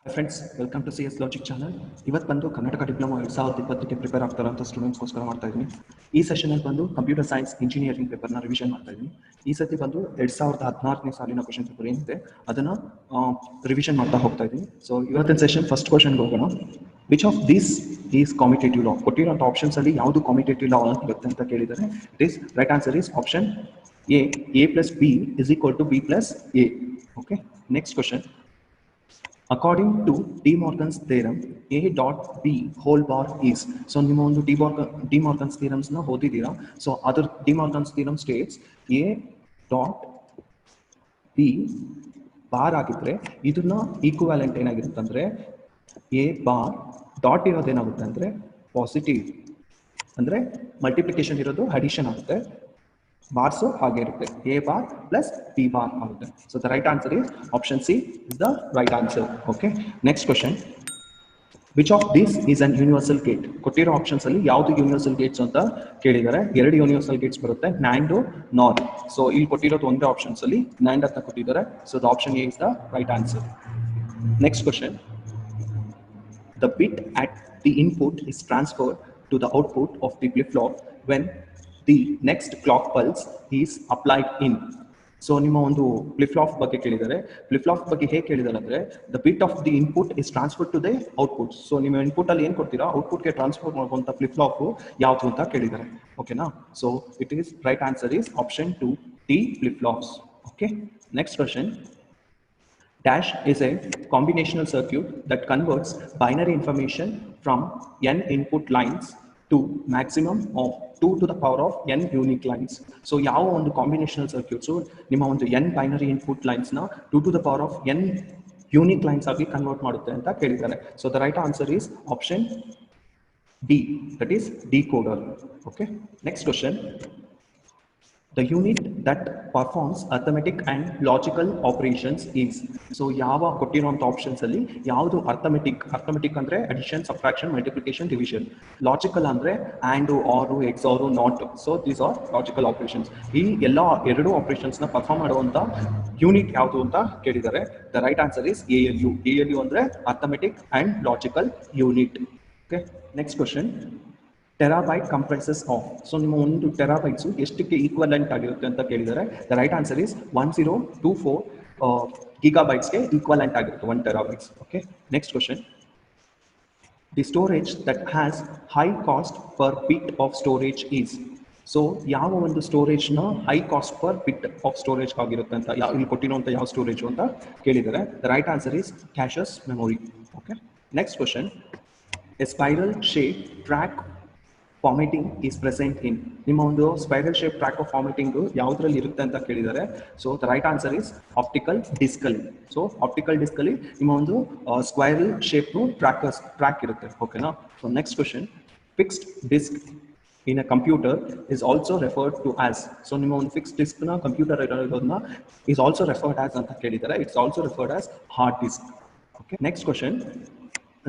Hi friends, welcome to CS Logic channel. ಇವತ್ತು ಬಂದು Karnataka diploma 2020ಕ್ಕೆ prepare ಆಗ್ತಾರಂತ ಸ್ಟೂಡೆಂಟ್ಸ್ಗೋಸ್ಕರ ಮಾಡ್ತಾ ಇದ್ದೀನಿ. ಈ ಸೆಷನಲ್ಲಿ ಬಂದು ಕಂಪ್ಯೂಟರ್ ಸೈನ್ಸ್ ಇಂಜಿನಿಯರಿಂಗ್ ಪೇಪರ್ನ ರಿವಿಷನ್ ಮಾಡ್ತಾ ಇದ್ದೀನಿ. ಈ ಸತಿ ಬಂದು 2016ನೇ ಸಾಲಿನ ಕ್ವಶನ್ ಪೇಪರ್ ಏನಿದೆ ಅದನ್ನು ರಿವಿಷನ್ ಮಾಡ್ತಾ ಹೋಗ್ತಾ ಇದ್ದೀನಿ. ಸೊ ಇವತ್ತಿನ ಸೆಷನ್ ಫಸ್ಟ್ ಕ್ವಶನ್ಗೆ ಹೋಗೋಣ. Which of this is commutative law? ಕೊಟ್ಟಿರೋಂಥ ಆಪ್ಷನ್ಸ್ ಅಲ್ಲಿ ಯಾವುದು ಕಾಮಿಟೇಟಿವ್ ಲಾ ಬರುತ್ತೆ ಅಂತ ಕೇಳಿದರೆ it is right answer is option A plus B is equal to B plus A. Okay, next question. According to De Morgan's theorem, A dot B whole bar is. So ನಿಮ್ಮ ಒಂದು De Morgan's theorems ನ ಓದಿದ್ದೀರಾ. So ಅದರ De Morgan's theorem states A dot B bar ಆಗಿದ್ರೆ ಇದನ್ನ equivalent ಏನಾಗಿರುತ್ತೆ ಅಂದ್ರೆ A bar dot ಇರೋದೇನಾಗುತ್ತೆ ಅಂದ್ರೆ positive, ಅಂದ್ರೆ ಮಲ್ಟಿಪ್ಲಿಕೇಶನ್ ಇರೋದು ಅಡಿಷನ್ ಆಗುತ್ತೆ. ಬಾರ್ಸು ಹಾಗೆ ಇರುತ್ತೆ, A bar plus B bar ಆಗುತ್ತೆ. So the right answer is option C is the right answer. Okay, next question. Which of this is an universal gate? ಕೊಟ್ಟಿರೋ options ಅಲ್ಲಿ ಯಾವುದು universal gates ಅಂತ ಕೇಳಿದ್ದಾರೆ. ಎರಡು ಯೂನಿವರ್ಸಲ್ ಗೇಟ್ಸ್ ಬರುತ್ತೆ, NAND NOR. So ಇಲ್ಲಿ ಕೊಟ್ಟಿರೋದು ಒಂದೇ ಆಪ್ಷನ್ಸ್ ಅಲ್ಲಿ ನ್ಯಾಂಡ್ ಅಂತ ಕೊಟ್ಟಿದ್ದಾರೆ. So the option A is the right answer. Next question. The bit at the input is transferred to the output of the flip-flop when the next clock pulse is applied in. So ನಿಮ್ಮ ಒಂದು flip-flap ಬಗ್ಗೆ ಕೇಳಿದ್ದಾರೆ. Flip-flap ಬಗ್ಗೆ ಹೇಗೆ ಕೇಳಿದ್ದಾರೆ ಅಂದರೆ the bit of the input is transfer to the output. So ನಿಮ್ಮ input ಅಲ್ಲಿ ಏನು ಕೊಡ್ತೀರಾ ಔಟ್ಪುಟ್ಗೆ ಟ್ರಾನ್ಸ್ಫರ್ ಮಾಡುವಂಥ ಫ್ಲಿಪ್-ಫ್ಲಾಪ್ ಯಾವುದು ಅಂತ ಕೇಳಿದ್ದಾರೆ. ಓಕೆನಾ? So it is right answer is option 2 T flip-flops. Okay, next question. Dash is a combinational circuit that converts binary information from n input lines to maximum of 2 to the power of n unique lines. So ಯಾವ ಒಂದು combinational circuits ನಿಮ್ಮ ಒಂದು n binary input lines ನ 2 to the power of n unique lines ಆಗಿ convert ಮಾಡುತ್ತೆ ಅಂತ ಕೇಳಿದ್ದಾರೆ. So the right answer is option D, that is decoder. Okay, next question. The unit that performs arithmetic and logical operations is. So ಯಾವ ಕೊಟ್ಟಿರುವಂಥ options ಅಲ್ಲಿ ಯಾವುದು arithmetic ಅಂದ್ರೆ addition, subtraction, multiplication, division. Logical ಅಂದ್ರೆ and, ಆರು, X ಆರು, not. So these are logical operations. ಈ ಎಲ್ಲ ಎರಡು ಆಪರೇಷನ್ಸ್ ನ ಪರ್ಫಾರ್ಮ್ ಮಾಡುವಂತ ಯೂನಿಟ್ ಯಾವುದು ಅಂತ ಕೇಳಿದ್ದಾರೆ. The right answer is ALU. ALU ಅಂದ್ರೆ arithmetic and logical unit. Okay, next question. Terabyte comprises of. So ನಿಮ್ಮ ಒಂದು ಟೆರಾಬೈಟ್ಸು ಎಷ್ಟಕ್ಕೆ ಈಕ್ವಲೆಂಟ್ ಆಗಿರುತ್ತೆ ಅಂತ ಕೇಳಿದ್ದಾರೆ. ದ ರೈಟ್ ಆನ್ಸರ್ ಇಸ್ 1024 ಗಿಗಾಬೈಟ್ಸ್ಗೆ ಈಕ್ವಲೆಂಟ್ ಆಗಿರುತ್ತೆ 1 terabytes. Okay, next question. The storage that has high cost per bit of storage is. So ಯಾವ ಒಂದು ಸ್ಟೋರೇಜ್ನ high cost per bit of storage ಆಗಿರುತ್ತೆ ಅಂತ ಇಲ್ಲಿ ಕೊಟ್ಟಿರುವಂಥ ಯಾವ ಸ್ಟೋರೇಜು ಅಂತ ಕೇಳಿದ್ದಾರೆ. The right answer is caches memory. Okay, next question. A spiral shape track formatting is present in. ನಿಮ್ಮ ಒಂದು spiral shape track of formatting ಯಾವುದ್ರಲ್ಲಿ ಇರುತ್ತೆ ಅಂತ ಕೇಳಿದ್ದಾರೆ. So the right answer is optical ಡಿಸ್ಕಲ್ಲಿ. ಸೊ ಆಪ್ಟಿಕಲ್ ಡಿಸ್ಕಲ್ಲಿ ನಿಮ್ಮ ಒಂದು ಸ್ಕ್ವೈರಲ್ ಶೇಪ್ನು ಟ್ರ್ಯಾಕ್ ಇರುತ್ತೆ. ಓಕೆನಾ? So next question. Fixed disk in a computer is also referred to as. So ನಿಮ್ಮ ಒಂದು ಫಿಕ್ಸ್ಡ್ ಡಿಸ್ಕ್ನ ಕಂಪ್ಯೂಟರ್ ಇರೋದನ್ನ ಈಸ್ ಆಲ್ಸೋ ರೆಫರ್ಡ್ ಆಸ್ ಅಂತ ಕೇಳಿದ್ದಾರೆ. It's also referred as hard disk. Okay, next question.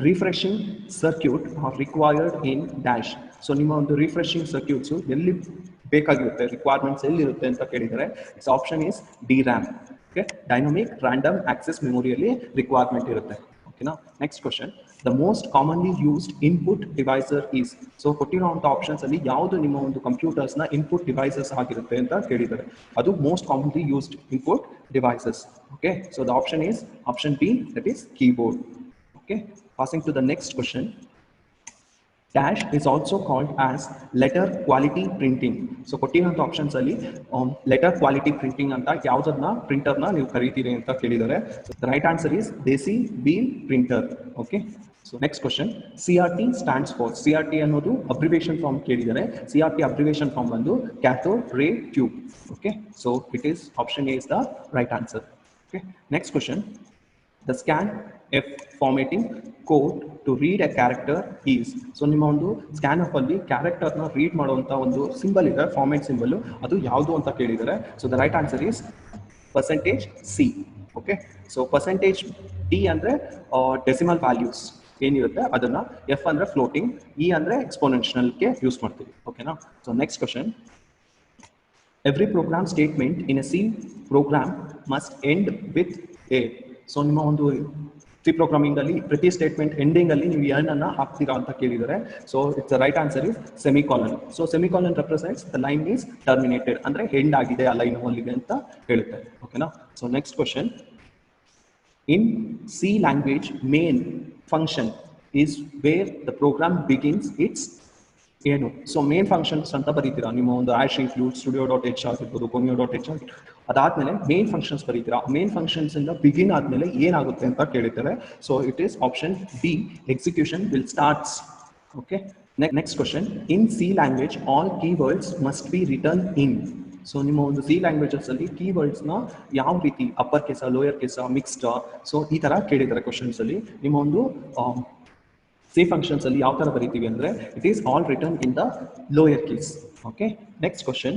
Refreshing circuit R required in dash. So ನಿಮ್ಮ ಒಂದು refreshing ಸರ್ಕ್ಯೂಟ್ಸು ಎಲ್ಲಿ ಬೇಕಾಗಿರುತ್ತೆ, ರಿಕ್ವೈರ್ಮೆಂಟ್ಸ್ ಎಲ್ಲಿರುತ್ತೆ ಅಂತ ಕೇಳಿದರೆ it's option is DRAM. Okay, dynamic random access ಮೆಮೊರಿಯಲ್ಲಿ ರಿಕ್ವೈರ್ಮೆಂಟ್ ಇರುತ್ತೆ. ಓಕೆನಾ? Next question. The most commonly used input devices is. So ಕೊಟ್ಟಿರೋಂಥ ಆಪ್ಷನ್ಸ್ ಅಲ್ಲಿ ಯಾವುದು ನಿಮ್ಮ ಒಂದು ಕಂಪ್ಯೂಟರ್ಸ್ನ ಇನ್ಪುಟ್ ಡಿವೈಸಸ್ ಆಗಿರುತ್ತೆ ಅಂತ ಕೇಳಿದ್ದಾರೆ. ಅದು most commonly used input devices. Okay, so the option is option B, that is keyboard. Okay, passing to the next question. Dash is also called as letter quality printing. So ಕೊಟ್ಟಿರುವಂಥ options ಅಲ್ಲಿ letter quality printing ಅಂತ ಯಾವುದನ್ನ ಪ್ರಿಂಟರ್ನ ನೀವು ಕರೀತೀರಿ ಅಂತ ಕೇಳಿದ್ದಾರೆ. The right answer is Desi wheel printer. Okay, so next question. CRT stands for. CRT ಅನ್ನೋದು abbreviation form ಕೇಳಿದ್ದಾರೆ. CRT abbreviation form ಬಂದು ಕ್ಯಾಥೋಡ್ ರೇ tube. Okay, so it is option A is the right answer. Okay, next question. The scanf formatting code to read a character is. So ನಿಮ್ಮ ಒಂದು ಸ್ಕ್ಯಾನ್ಆಫ್ ಅಲ್ಲಿ ಕ್ಯಾರೆಕ್ಟರ್ನ read ಮಾಡುವಂಥ ಒಂದು symbol ಇದೆ, format symbol. ಅದು ಯಾವುದು ಅಂತ ಕೇಳಿದ್ದಾರೆ. So the right answer is %C. Okay, so %D ಅಂದರೆ ಡೆಸಿಮಲ್ ವ್ಯಾಲ್ಯೂಸ್ ಏನಿರುತ್ತೆ ಅದನ್ನ, F ಅಂದರೆ ಫ್ಲೋಟಿಂಗ್, E ಅಂದರೆ ಎಕ್ಸ್ಪೋನೆನ್ಷಿಯಲ್ಗೆ ಯೂಸ್ ಮಾಡ್ತೀವಿ. ಓಕೆನಾ? So next question. Every program statement in a C program must end with A. So ನಿಮ್ಮ ಒಂದು ಸಿ ಪ್ರೋಗ್ರಾಮಿಂಗ್ ಅಲ್ಲಿ ಪ್ರತಿ ಸ್ಟೇಟ್ಮೆಂಟ್ ಎಂಡಿಂಗ್ ಅಲ್ಲಿ ನೀವು ಎನ್ ಅನ್ನ ಹಾಕ್ತೀರಾ ಅಂತ ಕೇಳಿದರೆ, so it's right answer is semicolon. So semicolon represents the line is terminated, ಅಂದ್ರೆ ಎಂಡ್ ಆಗಿದೆ ಆ ಲೈನ್ ಅಲ್ಲಿಗೆ ಅಂತ ಹೇಳುತ್ತೆ. ಓಕೆನಾ. So next question, in C language main function is where the program begins its ಏನು. ಸೊ ಮೇನ್ ಫಂಕ್ಷನ್ಸ್ ಅಂತ ಬರೀತೀರಾ ನಿಮ್ಮ ಒಂದು ಆಶ್ ಇನ್ಕ್ಲೂಡ್ ಸ್ಟುಡಿಯೋ ಡಾಟ್ ಎಚ್ ಆಗಿರ್ಬೋದು, ಕೊಮಿಯೋ ಡಾಟ್ ಎಚ್ ಆಗಿರ್ಬೋದು, ಅದಾದ್ಮೇಲೆ ಮೇನ್ ಫಂಕ್ಷನ್ಸ್ ಬರೀತೀರಾ. ಮೇನ್ ಫಂಕ್ಷನ್ಸ್ ಇಂದ ಬಿಗಿನ್ ಆದ್ಮೇಲೆ ಏನಾಗುತ್ತೆ ಅಂತ ಕೇಳಿದ್ದಾರೆ. So it is option D, execution will starts. Okay. Next question, in C language all keywords must be return in. So ನಿಮ್ಮ ಒಂದು ಸಿ ಲ್ಯಾಂಗ್ವೇಜಸ್ ಅಲ್ಲಿ ಕೀವರ್ಡ್ಸ್ನ ಯಾವ ರೀತಿ ಅಪ್ಪರ್ ಕೇಸ, ಲೋಯರ್ ಕೇಸ, ಮಿಕ್ಸ್ಡ್, ಸೊ ಈ ತರ ಕೇಳಿದ್ದಾರೆ ಕ್ವಶನ್ಸ್ ಅಲ್ಲಿ. ನಿಮ್ಮ ಒಂದು ಸಿ ಫಂಕ್ಷನ್ಸ್ ಅಲ್ಲಿ ಯಾವ ತರ ಬರೀತೀವಿ ಅಂದ್ರೆ it is all return in the lower case. Okay. Next question,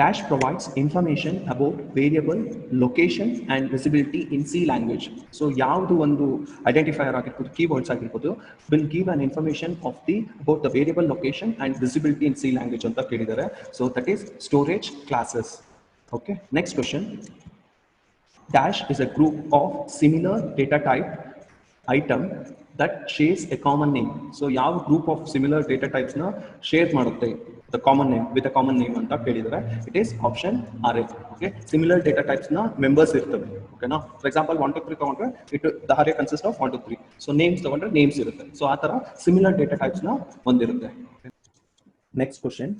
dash provides information about variable location and visibility in C language. So ಯಾವುದು ಒಂದು ಐಡೆಂಟಿಫೈಯರ್ ಆಗಿರ್ಬೋದು, ಕೀವರ್ಡ್ಸ್ ಆಗಿರ್ಬೋದು, will give an information of the about the variable location and visibility in C language ಅಂತ ಕೇಳಿದ್ದಾರೆ. So that is storage classes. Okay. Next question, dash is a group of similar data type item that shares A common name. So ಯಾವ group of similar data types ನ share ಮಾಡುತ್ತೆ the common name with a common name ಅಂತ ಕೇಳಿದರೆ it is option are A. Okay. Similar data types ನ members ಇರ್ತವೆ. ಓಕೆನಾ. For example 1 2 3 ತಗೊಂಡ್ರೆ it the array consist of 1 2 3. So names ತಗೊಂಡ್ರೆ names ಇರುತ್ತೆ. ಸೊ ಆ ತರ ಸಿಮಿಲರ್ ಡೇಟಾ ಟೈಪ್ಸ್ ನ ಹೊಂದಿರುತ್ತೆ. Next question,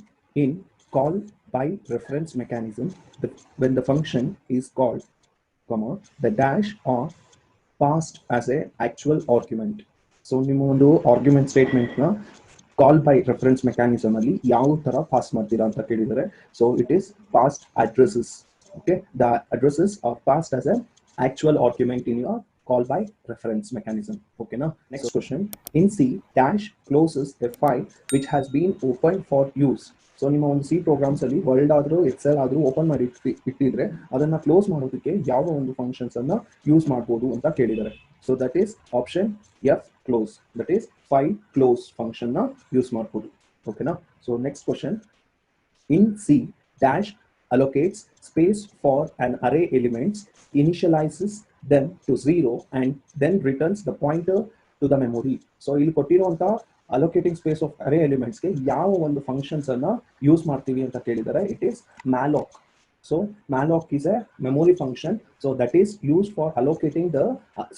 in call by reference mechanism, when the function is called, comma, the dash are passed as a actual argument. So ನಿಮ್ಮ ಒಂದು argument statement ನ call by reference mechanism ಅಲ್ಲಿ ಯಾವ ತರ pass ಮಾಡ್ತೀರಾ ಅಂತ ಕೇಳಿದರೆ, so it is passed addresses. Okay. The addresses are passed as a actual argument in your call by reference mechanism. Okay na. Next question, in C dash closes a file which has been opened for use. So ನಿಮ್ಮ ಒಂದು C programmes ಅಲ್ಲಿ world ಆದ್ರೂ Excel ಆದ್ರೂ open ಮಾಡಿ ಇಟ್ಟಿದ್ರೆ ಅದನ್ನ close ಮಾಡೋದಕ್ಕೆ ಯಾವ ಒಂದು ಫಂಕ್ಷನ್ಸ್ ಅನ್ನ ಯೂಸ್ ಮಾಡಬಹುದು ಅಂತ ಕೇಳಿದ್ದಾರೆ. So that is option F, close. That is file close function ನ ಯೂಸ್ ಮಾಡಬಹುದು. ಓಕೆನಾ. So next question, in C dash allocates space for an array elements, initializes them to 0 and then returns the pointer to the memory. So ಇಲ್ಲಿ ಕೊಟ್ಟಿರುವಂತ allocating space of array elements ಗೆ ಯಾವ ಒಂದು functions ಅನ್ನ use ಮಾಡ್ತೀವಿ ಅಂತ ಕೇಳಿದರೆ it is malloc. So malloc is a memory function, so that is used for allocating the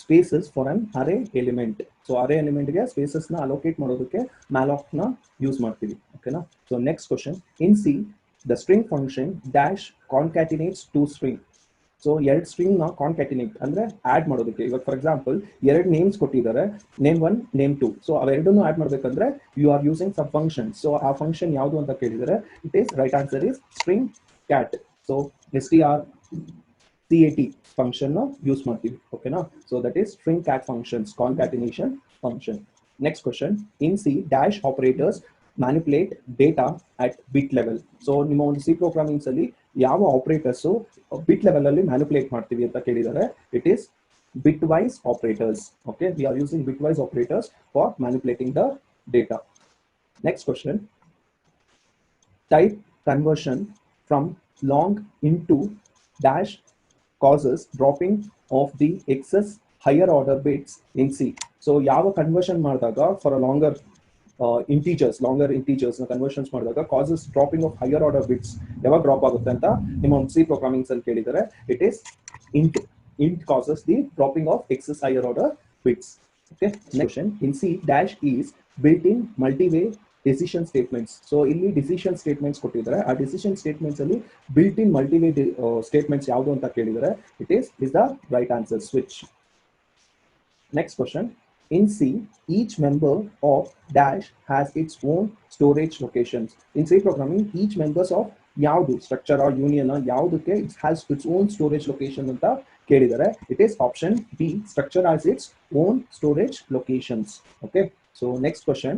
spaces for an array element. So array element ಗೆ spaces ನ allocate ಮಾಡೋದಕ್ಕೆ malloc ನ ಯೂಸ್ ಮಾಡ್ತೀವಿ. ಓಕೆನಾ. So next question, in C the string function dash concatenates two string. So ಎರಡು string ನ concatenate ಅಂದ್ರೆ add ಮಾಡೋದಕ್ಕೆ. ಇವಾಗ ಫಾರ್ ಎಕ್ಸಾಂಪಲ್ ಎರಡು ನೇಮ್ಸ್ ಕೊಟ್ಟಿದ್ದಾರೆ, ನೇಮ್ 1 ನೇಮ್ 2. ಸೊ ಅವೆರಡನ್ನು ಆಡ್ ಮಾಡ್ಬೇಕಂದ್ರೆ you are using sub function. So ಆ ಫಂಕ್ಷನ್ ಯಾವುದು ಅಂತ ಕೇಳಿದರೆ it is right answer is string cat. So strcat function ನ ಯೂಸ್ ಮಾಡ್ತೀವಿ. ಓಕೆನಾ. So that is string cat functions concatenation function. Next question, in C dash operators manipulate data at bit level. So ನಿಮ್ಮ ಒಂದು C programmings ಅಲ್ಲಿ ಯಾವ operators bit level ಅಲ್ಲಿ manipulate ಮಾಡ್ತೀವಿ ಅಂತ ಕೇಳಿದರೆ it is bitwise operators. Okay. We are using bitwise operators for manipulating the data. Next question, type conversion from long into dash causes dropping of the excess higher order bits in C. So ಯಾವ conversion ಮಾಡಿದಾಗ for a longer longer integers ನ conversions ಮಾಡಿದಾಗ causes dropping of higher order bits ಯಾವಾಗ drop ಆಗುತ್ತೆ ಅಂತ ನಿಮ್ಮ ಒಂದು C programmings ಅಲ್ಲಿ ಕೇಳಿದರೆ it is int causes the dropping of excess higher order bits. Okay. Next question, in C dash is built-in multi-way decision statements. So ಇಲ್ಲಿ decision statements ಕೊಟ್ಟಿದ್ದಾರೆ. ಆ decision statements ಅಲ್ಲಿ built-in multi-way statements ಯಾವುದು ಅಂತ ಕೇಳಿದರೆ it is the right answer, switch. Next question, in C each member of dash has its own storage locations. In C programming each members of ಯಾವುದು structure R union ಯಾವುದಕ್ಕೆ it has its own storage location ಅಂತ ಕೇಳಿದರೆ it is option B, structure has its own storage locations. Okay. So next question,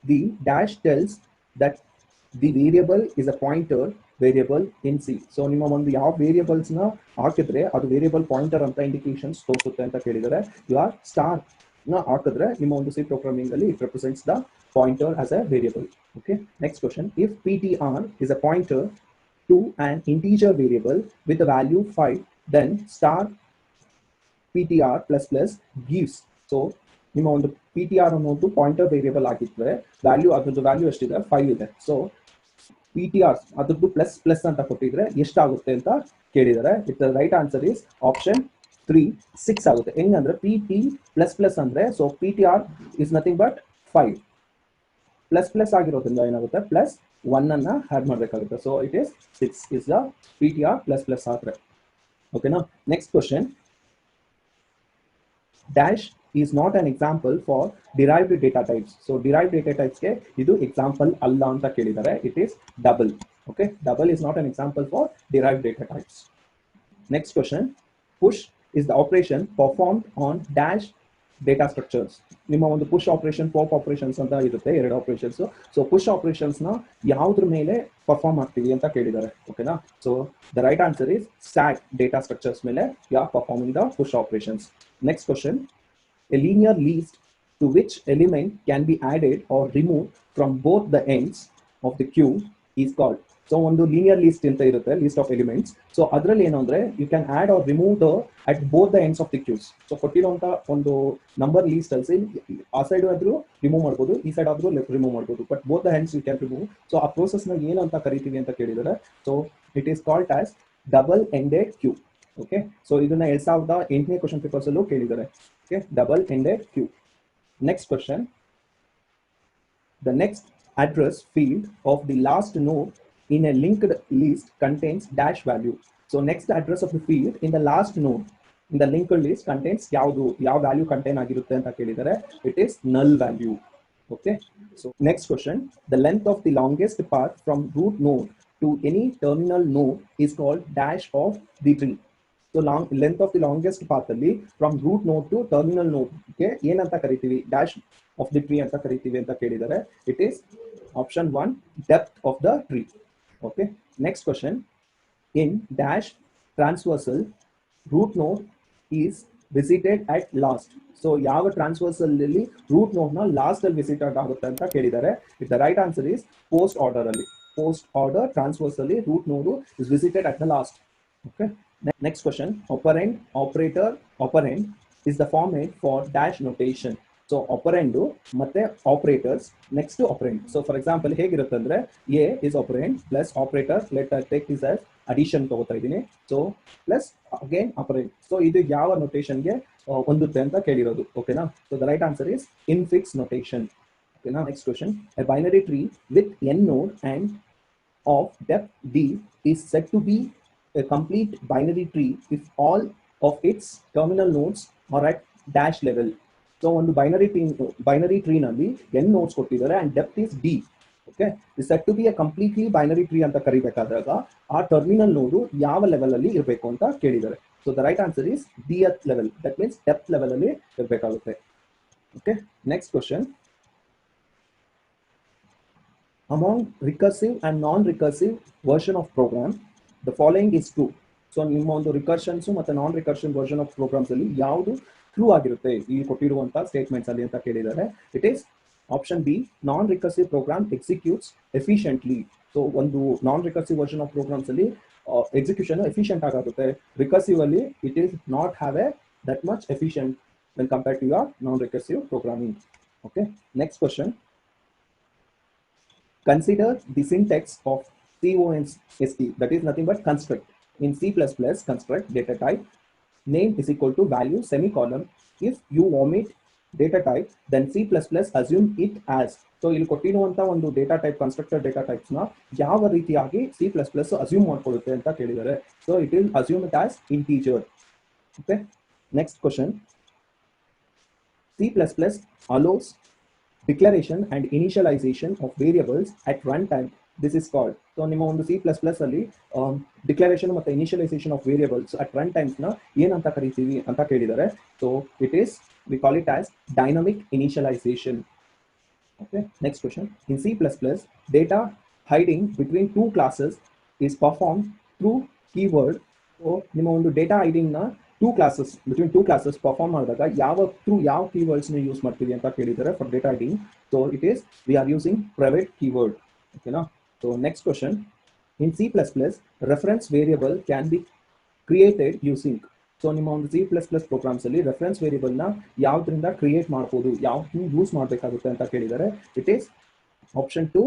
the dash tells that the variable is a pointer variable in C. So ನಿಮ್ಮ ಒಂದು ಯಾವ variables ನ ಹಾಕಿದ್ರೆ ಅದು variable pointer ಅಂತ indications ತೋರಿಸುತ್ತೆ ಅಂತ ಕೇಳಿದರೆ ಯು ಆರ್ ಸ್ಟಾರ್ ನ ಹಾಕಿದ್ರೆ ನಿಮ್ಮ ಒಂದು ಸಿ ಪ್ರೋಗ್ರಾಮಿಂಗ್ ಅಲ್ಲಿ it represents the pointer as a variable. Okay. Next question, if ptr is a pointer to an integer variable with the value 5, then star ptr plus plus gives. So ನಿಮ್ಮ ಒಂದು ptr ಅನ್ನೋದು pointer variable ಆಗಿದ್ರೆ value ಅದ್ರದ್ದು value ಎಷ್ಟಿದೆ 5 ಇದೆ. So ptr ಅದ್ರದ್ದು plus plus ಅಂತ ಕೊಟ್ಟಿದ್ರೆ ಎಷ್ಟಾಗುತ್ತೆ ಅಂತ ಕೇಳಿದ್ದಾರೆ. It the right answer is option 3 6 ಆಗುತ್ತೆ. ಹೆಂಗಂದ್ರೆ pt ಪ್ಲಸ್ ಪ್ಲಸ್ ಅಂದ್ರೆ so ptr is nothing but 5 plus plus ಆಗಿರೋದ್ರಿಂದ ಏನಾಗುತ್ತೆ ಪ್ಲಸ್ 1 ಅನ್ನ ಆಡ್ ಮಾಡಬೇಕಾಗುತ್ತೆ. So it is 6 is the ptr plus plus ಆದ್ರೆ. ಓಕೆನಾ. Next question, dash is not an example for derived data types. So derived data types ke idu example alla anta kelidare. It is double. Okay, double is not an example for derived data types. Next question, push is the operation performed on dash data structures. ನಿಮ್ಮ ಒಂದು push operation pop operations ಅಂತ ಇರುತ್ತೆ, ಎರಡು operations. So push operations ನ ಯಾವುದ್ರ ಮೇಲೆ perform ಮಾಡ್ತೀವಿ ಅಂತ ಕೇಳಿದ್ದಾರೆ. ಓಕೆನಾ. So the right answer is stack data structures ಮೇಲೆ you are performing the push operations. Next question, a linear list to which element can be added or removed from both the ends of the queue is called. So ಒಂದು linear list ಅಂತ ಇರುತ್ತೆ, list of elements. So ಅದರಲ್ಲಿ ಏನು ಅಂದ್ರೆ you can add or remove the at both the ends of the queues. So ಕೊಟ್ಟಿರುವಂತ ಒಂದು number list ಅಲ್ಲಿ ಆ ಸೈಡ್ ಆದ್ರೂ ರಿಮೂವ್ ಮಾಡ್ಬೋದು, ಈ ಸೈಡ್ ಆದ್ರೂ ರಿಮೂವ್ ಮಾಡ್ಬೋದು, but both the ends you can remove. So ಆ ಪ್ರೋಸೆಸ್ ನ ಏನು ಅಂತ ಕರಿತೀವಿ ಅಂತ ಕೇಳಿದರೆ, so it is called as double ended queue. Okay. So ಇದನ್ನ 2008ನೇ ಕ್ವಶನ್ ಪೇಪರ್ಸ್ ಅಲ್ಲೂ ಕೇಳಿದ್ದಾರೆ. Okay, double ended queue. Next question, the next address field of the last node in a linked list contains dash value. So next address of the field in the last node in the linked list contains ಯಾವ value contain ಆಗಿರುತ್ತೆ ಅಂತ ಕೇಳಿದರೆ, it is null value. Okay. So next question, the length of the longest path from root node to any terminal node is called dash of the tree. So length of the longest path ಅಲ್ಲಿ from root node to terminal node ಗೆ ಏನಂತ ಕರಿತೀವಿ, dash of the tree ಅಂತ ಕರಿತೀವಿ ಅಂತ ಕೇಳಿದರೆ, it is option 1 depth of the tree. Okay. Next question, in dash transversal root node is visited at last. So ಯಾವ transversal ಅಲ್ಲಿ root node ನ last ಅಲ್ಲಿ visited ಆಗುತ್ತೆ ಅಂತ ಕೇಳಿದರೆ, the right answer is post order ಅಲ್ಲಿ. Post order transversally root node is visited at the last. Okay. Next question, operand operator operand is the format for dash notation. So operand ಮತ್ತೆ operators next to operand. So for example ಹೇಗಿರುತ್ತೆ ಅಂದ್ರೆ a is operand plus operator, let us take this as addition ತಗೋತಾ ಇದ್ದೀನಿ. So plus again operand. So ಇದು ಯಾವ notation ಗೆ ಹೊಂದುತ್ತೆ ಅಂತ ಕೇಳಿರೋದು. ಓಕೆನಾ. So the right answer is infix notation. Okay. Now next question, a binary tree with n node and of depth d is said to be a complete binary tree if all of its terminal nodes are at dash level. So ಒಂದು binary tree ನಲ್ಲಿ n nodes ಕೊಟ್ಟಿದ್ದಾರೆ and depth is d. Okay, is said to be a completely binary tree ಅಂತ ಕರಿಬೇಕಾದಾಗ ಆ terminal ನೋಡ್ ಯಾವ level ಅಲ್ಲಿ ಇರಬೇಕು ಅಂತ ಕೇಳಿದ್ದಾರೆ. So the right answer is dth level, that means depth level ಅಲ್ಲಿ ಇರಬೇಕಾಗುತ್ತೆ. Okay. Next question, among recursive and non-recursive version of program the following is true. So ನಿಮ್ಮ ಒಂದು ರಿಕರ್ಷನ್ಸ್ ಮತ್ತೆ ನಾನ್ ರಿಕರ್ಷನ್ ವರ್ಷನ್ ಆಫ್ ಪ್ರೋಗ್ರಾಮ್ಸ್ ಅಲ್ಲಿ ಯಾವುದು ಟ್ರೂ ಆಗಿರುತ್ತೆ ಈ ಕೊಟ್ಟಿರುವಂತಹ ಸ್ಟೇಟ್ಮೆಂಟ್ಸ್ ಅಲ್ಲಿ ಅಂತ ಕೇಳಿದ್ದಾರೆ. It is option B, non recursive program executes efficiently. So ಒಂದು non recursive version of programs ಅಲ್ಲಿ ಎಕ್ಸಿಕ್ಯೂಷನ್ ಎಫಿಷಿಯಂಟ್ ಆಗುತ್ತೆ. ರಿಕರ್ಸಿವ್ ಅಲ್ಲಿ it is not have a that much efficient when compared to your non recursive programming. Okay. Next question, consider the syntax of const, that is nothing but construct. In C++, construct data type name is equal to value semicolon. If you omit data type then C++ assume it as. So ಇಲ್ಲಿ ಕೊಟ್ಟಿರುವಂತ ಒಂದು data type constructor data types ನ ಯಾವ ರೀತಿಯಾಗಿ C++ assume ಮಾಡ್ಕೊಳ್ಳುತ್ತೆ ಅಂತ ಕೇಳಿದ್ದಾರೆ. So it will assume it as integer. Okay. Next question, C++ allows declaration and initialization of variables at runtime. This is called. So ನಿಮ್ಮ ಒಂದು C++ ಅಲ್ಲಿ declaration ಮತ್ತೆ initialisation of variables at run times ನ ಏನಂತ ಕರಿತೀವಿ ಅಂತ ಕೇಳಿದ್ದಾರೆ. So it is we call it as dynamic initialisation. Okay. Next question, in C++ data hiding between two classes is performed through keyword. So ನಿಮ್ಮ ಒಂದು data hiding ನ between two classes perform ಮಾಡಿದಾಗ ಯಾವ ಕೀವರ್ಡ್ಸ್ ನ use ಮಾಡ್ತೀವಿ ಅಂತ ಕೇಳಿದ್ದಾರೆ for data hiding. So it is we are using private keyword. ಓಕೆನಾ. So next question, in C++ reference variable can be created using. So ನಿಮ್ಮ ಒಂದು C++ ಪ್ರೋಗ್ರಾಮ್ಸ್ ಅಲ್ಲಿ ರೆಫರೆನ್ಸ್ ವೇರಿಯಬಲ್ ನ ಯಾವ್ದ್ರಿಂದ ಕ್ರಿಯೇಟ್ ಮಾಡಬಹುದು, ಯಾವ್ದು ಯೂಸ್ ಮಾಡಬೇಕಾಗುತ್ತೆ ಅಂತ ಕೇಳಿದರೆ it is option 2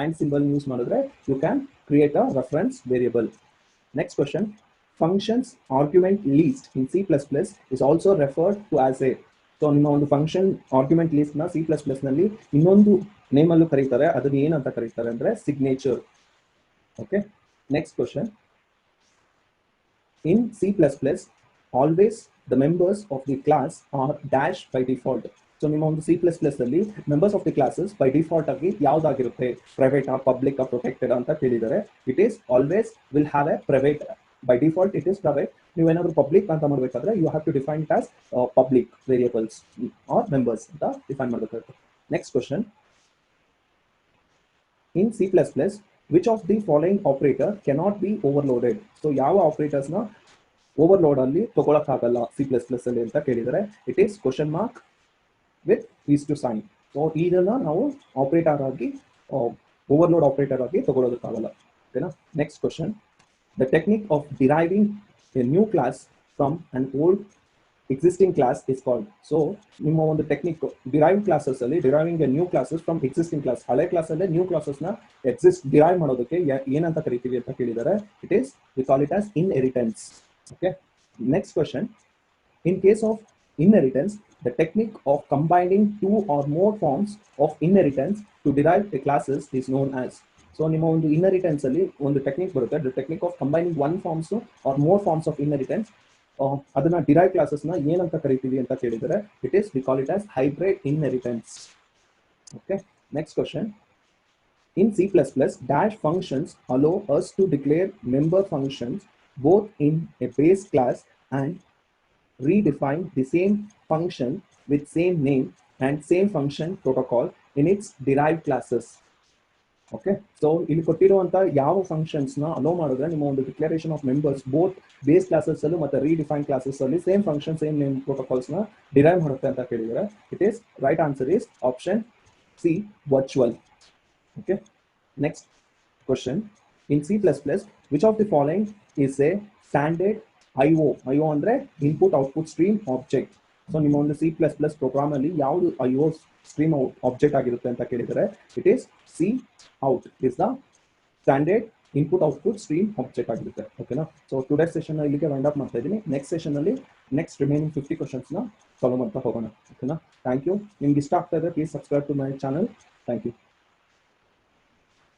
and symbol use ಮಾಡಿದ್ರೆ you can create a reference variable. Next question, functions argument list in C++ is also referred to as a. So ನಿಮ್ಮ ಒಂದು ಫಂಕ್ಷನ್ ಆರ್ಗ್ಯುಮೆಂಟ್ ಲಿಸ್ಟ್ ನ C++ ನಲ್ಲಿ ಇನ್ನೊಂದು name ಅಲ್ಲೂ ಕರೀತಾರೆ, ಅದನ್ನ ಏನಂತ ಕರೀತಾರೆ ಅಂದ್ರೆ signature. Okay, next question, in C++ always the members of the class are dash by default. So ನಿಮ್ಮ ಒಂದು C++ ಅಲ್ಲಿ members of the classes by default ಆಗಿ ಯಾವ್ದಾಗಿರುತ್ತೆ, ಪ್ರೈವೇಟ್ ಪಬ್ಲಿಕ್ ಪ್ರೊಟೆಕ್ಟೆಡ್ ಅಂತ ಕೇಳಿದರೆ it is always will have A private. By default it is private. ನೀವು ಏನಾದರೂ public ಅಂತ ಮಾಡಬೇಕಾದ್ರೆ you have to define it as public variables or members ಅಂತ define ಮಾಡಬೇಕಾಗುತ್ತೆ. Next question, in C++ which of the following operator cannot be overloaded. ಸೊ ಯಾವ operators ನ overload ಅಲ್ಲಿ ತಗೊಳಕ್ಕಾಗಲ್ಲ C++ ಅಲ್ಲಿ ಅಂತ ಕೇಳಿದರೆ it is question mark with is to sign. So ಇದನ್ನ ನಾವು ಆಪರೇಟರ್ ಆಗಿ ಓವರ್ಲೋಡ್ ಆಪರೇಟರ್ ಆಗಿ ತಗೊಳ್ಳೋದಕ್ಕಾಗಲ್ಲ. ಓಕೆನಾ. Next question, the technique of deriving a new class from an old existing class is called. So ನಿಮ್ಮ ಒಂದು ಟೆಕ್ನಿಕ್ ಡಿರೈವ್ ಕ್ಲಾಸಸ್ ಅಲ್ಲಿ deriving a new classes from existing class, ಹಳೆ ಕ್ಲಾಸ್ ಅಲ್ಲಿ new classes ನ derive ಮಾಡೋದಕ್ಕೆ ಏನಂತ ಕರಿತೀವಿ ಅಂತ ಕೇಳಿದರೆ it is we call it as inheritance. Okay, next question, in case of inheritance the technique of combining two or more forms of inheritance to derive a classes is known as. So ನಿಮ್ಮ ಒಂದು inheritance ಅಲ್ಲಿ ಒಂದು technique ಬರುತ್ತೆ, the technique of combining one forms or more forms of inheritance, ಅದನ್ನ derive classes ನ ಏನಂತ ಕರಿತೀವಿ ಅಂತ ಕೇಳಿದರೆ it is we call it as hybrid inheritance. Okay, next question, in C++ dash functions allow us to declare member functions both in a base class and redefine the same function with same name and same function protocol in its derived classes. Okay, so ಇಲ್ಲಿ ಕೊಟ್ಟಿರುವಂತ ಯಾವ functions ನ hello ಮಾಡಿದ್ರೆ ನಿಮ್ಮ ಒಂದು declaration of members both base classes ಅಲ್ಲೂ ಮತ್ತೆ redefine classes ಅಲ್ಲಿ same function same name protocols ನ ಡಿರೈವ್ ಮಾಡುತ್ತೆ ಅಂತ ಕೇಳಿದರೆ it is right answer is option C, virtual. Okay, next question, in C++ which of the following is a standard IO ಅಂದ್ರೆ input output stream object. So ನಿಮ್ಮ ಒಂದು C++ program ಅಲ್ಲಿ ಯಾವುದು IO stream object ಆಗಿರುತ್ತೆ ಅಂತ ಕೇಳಿದರೆ it is C out is the standard input output stream object ಆಗಿರುತ್ತೆ. ಓಕೆನಾ. ಸೊ ಟುಡೇ ಸೆಷನ್ ಇಲ್ಲಿಗೆ ವೈಂಡ್ ಅಪ್ ಮಾಡ್ತಾ ಇದ್ದೀನಿ. ನೆಕ್ಸ್ಟ್ ಸೆಷನ್ ಅಲ್ಲಿ ನೆಕ್ಸ್ಟ್ ರಿಮೈನಿಂಗ್ 50 ಕ್ವಶನ್ಸ್ ನ ಸಾಲ್ವ್ ಮಾಡ್ತಾ ಹೋಗೋಣ. ಓಕೆನಾ. Thank you. ನಿಮ್ಗೆ ಇಷ್ಟ ಆಗ್ತಾ ಇದ್ರೆ please subscribe to my channel. Thank you.